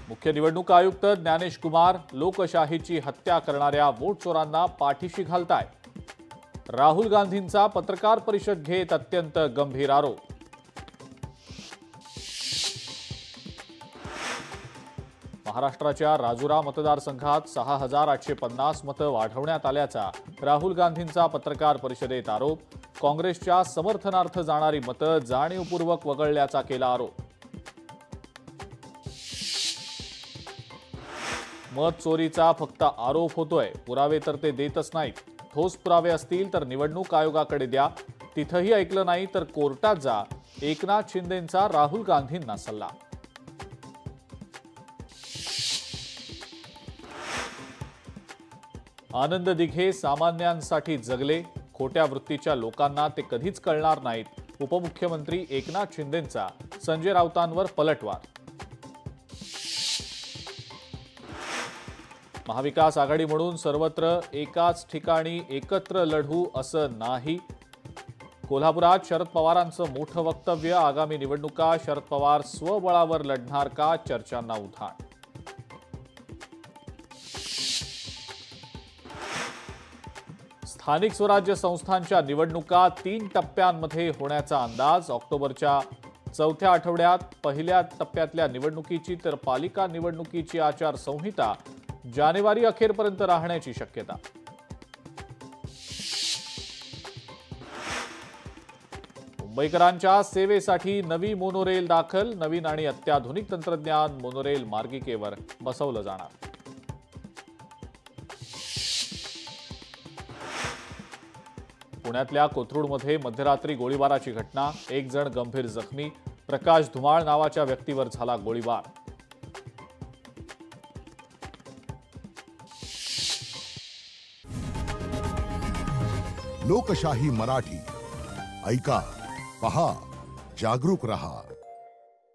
मुख्य निवडणूक आयुक्त ज्ञानेश कुमार लोकशाहीची हत्या करणाऱ्या वोट चोरांना पाठीशी घालताय। राहुल गांधींचा पत्रकार परिषद घेत अत्यंत गंभीर आरोप। महाराष्ट्राच्या राजुरा मतदारसंघात 6850 मतं वाढवण्यात आल्याचा राहुल गांधींचा पत्रकार परिषदेत आरोप। काँग्रेसच्या समर्थनार्थ जाणारी मतं जाणीवपूर्वक वगळल्याचा केला आरोप। मत चोरीचा फक्त आरोप होतोय, पुरावे तर ते देतच नाहीत। ठोस पुरावे असतील तर निवडणूक आयोगाकडे द्या, तिथंही ऐकलं नाही तर कोर्टात जा, एकनाथ शिंदेंचा राहुल गांधींना सल्ला। आनंद दिघे सामान्यांसाठी जगले, खोट्या वृत्तीच्या लोकांना ते कधीच कळणार नाहीत। उपमुख्यमंत्री एकनाथ शिंदेंचा संजय राऊतांवर पलटवार। महाविकास आघाडी म्हणून सर्वत्र एकाच ठिकाणी एकत्र लढू असं नाही। कोल्हापुरात शरद पवारांचं मोठं वक्तव्य। आगामी निवडणुका शरद पवार स्वबळावर लढणार का, चर्चांना उधाण। स्थानिक स्वराज्य संस्थांच्या निवडणुका 3 टप्प्यांमध्ये होण्याचा अंदाज। ऑक्टोबरच्या चौथ्या आठवड्यात पहिल्या टप्प्यातल्या निवडणुकीची तर पालिका निवडणुकीची आचारसंहिता जानेवारी अखेरपर्यंत राहण्याची शक्यता। मुंबईकरांच्या सेवेसाठी नवी मोनोरेल दाखल। नवीन आणि अत्याधुनिक तंत्रज्ञान मोनोरेल मार्गिकेवर बसवलं जाणार। पुण्यातल्या कोथरूडमध्ये मध्यरात्री गोळीबाराची घटना। 1 जण गंभीर जखमी। प्रकाश धुमाळ नावाच्या व्यक्तीवर झाला गोळीबार। लोकशाही मराठी ऐका, पहा, जागरूक रहा।